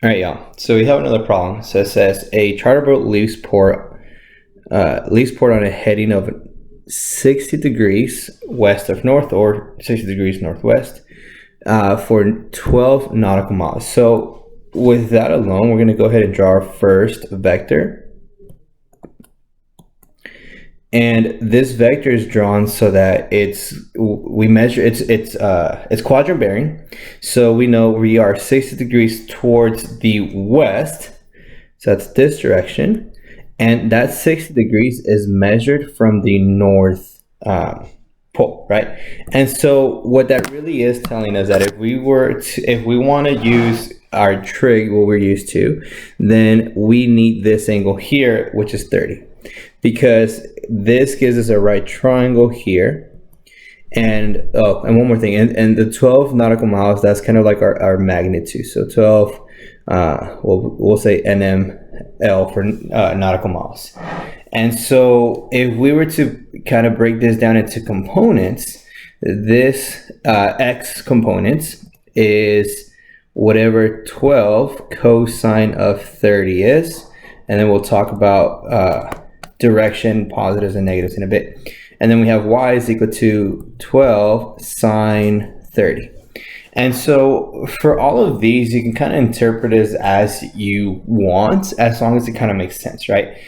All right, y'all. So we have another problem. So it says a charter boat leaves port on a heading of 60 degrees west of north or 60 degrees northwest for 12 nautical miles. So with that alone, we're going to go ahead and draw our first vector. And this vector is drawn so that it's quadrant bearing. So we know we are 60 degrees towards the west. So that's this direction. And that 60 degrees is measured from the north pole, right? And so what that really is telling us that if we want to use our trig, what we're used to, then we need this angle here, which is 30. Because this gives us a right triangle here. And one more thing, and the 12 nautical miles, that's kind of like our magnitude. So 12, we'll say NML for nautical miles. And so if we were to kind of break this down into components, this x components is whatever 12 cosine of 30 is. And then we'll talk about direction, positives and negatives in a bit. And then we have y is equal to 12 sine 30. And so for all of these, you can kind of interpret it as you want, as long as it kind of makes sense, right?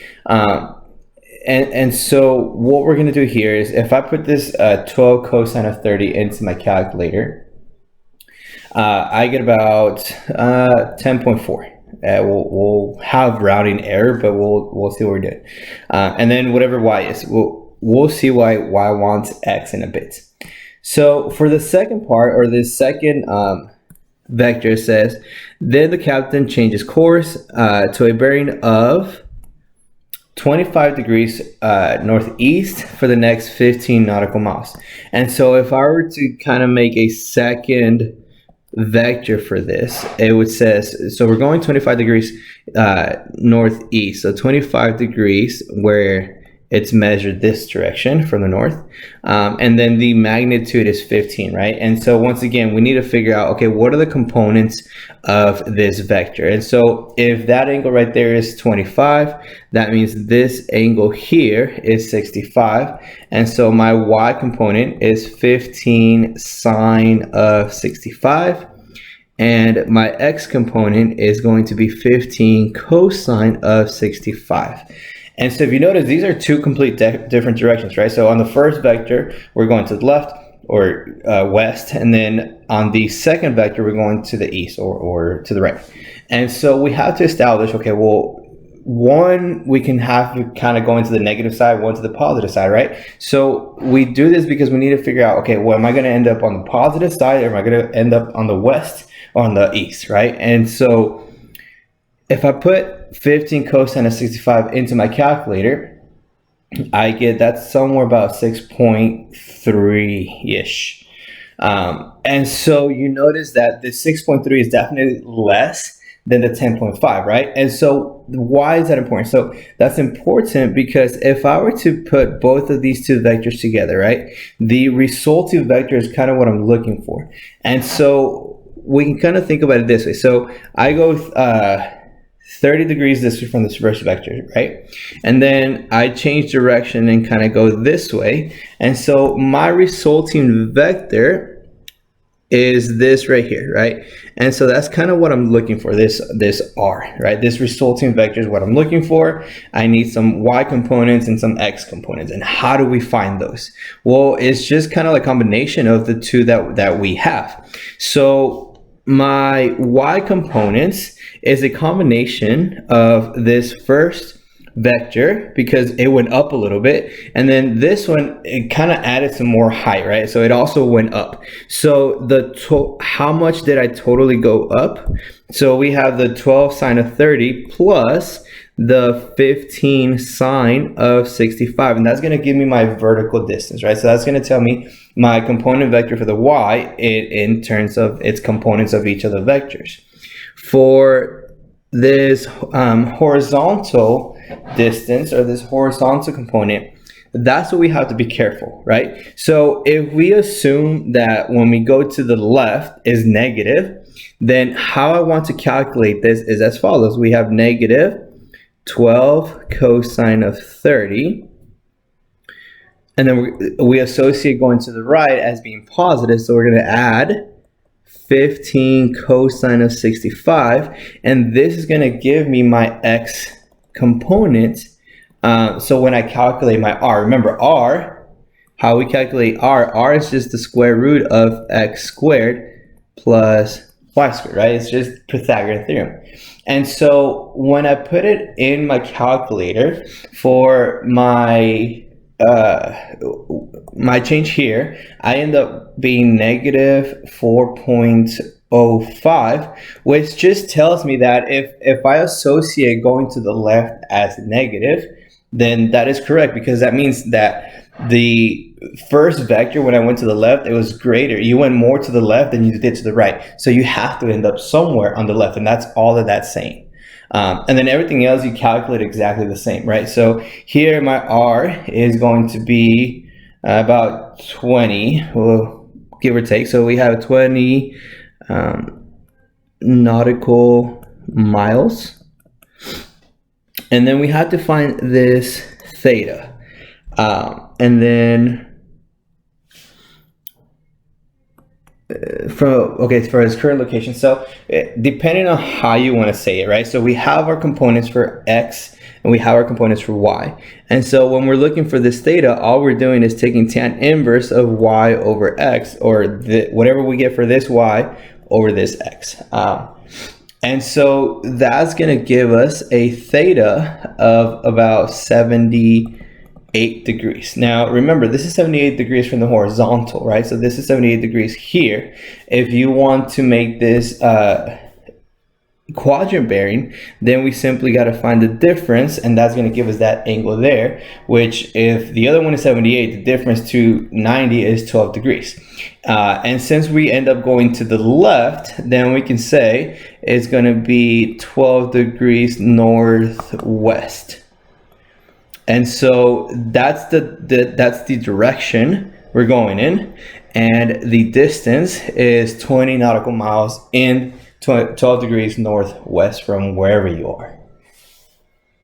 And so what we're going to do here is if I put this 12 cosine of 30 into my calculator, I get about 10.4. We'll have rounding error, but we'll see what we're doing. And then whatever y is, we'll see why y wants x in a bit. So for the second part, or the second vector, says, then the captain changes course to a bearing of 25 degrees northeast for the next 15 nautical miles. And so if I were to kind of make a second vector for this, it would says, so we're going 25 degrees northeast, so 25 degrees where it's measured this direction from the north, and then the magnitude is 15, right? And so once again, we need to figure out, okay, what are the components of this vector? And so if that angle right there is 25, that means this angle here is 65, and so my y component is 15 sine of 65, and my x component is going to be 15 cosine of 65. And so if you notice, these are two complete different directions, right? So on the first vector, we're going to the left or west, and then on the second vector, we're going to the east or to the right. And so we have to establish, okay, well, one, we can have to kind of go into the negative side, one to the positive side, right? So we do this because we need to figure out, okay, well, am I going to end up on the positive side, or am I going to end up on the west or on the east, right? And so if I put 15 cosine of 65 into my calculator, I get that's somewhere about 6.3-ish. And so you notice that the 6.3 is definitely less than the 10.5, right? And so why is that important? So that's important because if I were to put both of these two vectors together, right, the resulting vector is kind of what I'm looking for. And so we can kind of think about it this way. So I go 30 degrees this way from this first vector, right? And then I change direction and kind of go this way. And so my resulting vector is this right here, right? And so that's kind of what I'm looking for, this R, right? This resulting vector is what I'm looking for. I need some y components and some x components. And how do we find those? Well, it's just kind of a combination of the two that we have. So my y components is a combination of this first vector because it went up a little bit, and then this one, it kind of added some more height, right? So it also went up. So how much did I totally go up? So we have the 12 sine of 30 plus the 15 sine of 65, and that's going to give me my vertical distance, right? So that's going to tell me my component vector for the y in terms of its components of each of the vectors. For this horizontal distance, or this horizontal component, that's what we have to be careful, right? So if we assume that when we go to the left is negative, then how I want to calculate this is as follows. We have negative 12 cosine of 30. And then we associate going to the right as being positive. So we're going to add 15 cosine of 65. And this is going to give me my x component. So when I calculate my r, remember r, how we calculate r is just the square root of x squared plus y squared, right? It's just Pythagorean theorem. And so when I put it in my calculator for my change here, I end up being negative 4.05, which just tells me that if I associate going to the left as negative, then that is correct, because that means that the first vector, when I went to the left, it was greater. You went more to the left than you did to the right. So you have to end up somewhere on the left, and that's all that that's saying. And then everything else you calculate exactly the same, right? So here my r is going to be about 20, well, give or take. So we have 20 nautical miles. And then we have to find this theta. And then for its current location. So depending on how you want to say it, right? So we have our components for x and we have our components for y. And so when we're looking for this theta, all we're doing is taking tan inverse of y over x, or whatever we get for this y over this x. And so that's going to give us a theta of about 78 degrees. Now remember, this is 78 degrees from the horizontal, right? So this is 78 degrees here. If you want to make this quadrant bearing, then we simply got to find the difference, and that's going to give us that angle there, which if the other one is 78, the difference to 90 is 12 degrees. And since we end up going to the left, then we can say it's going to be 12 degrees northwest. And so that's the direction we're going in, and the distance is 20 nautical miles in 12 degrees northwest from wherever you are.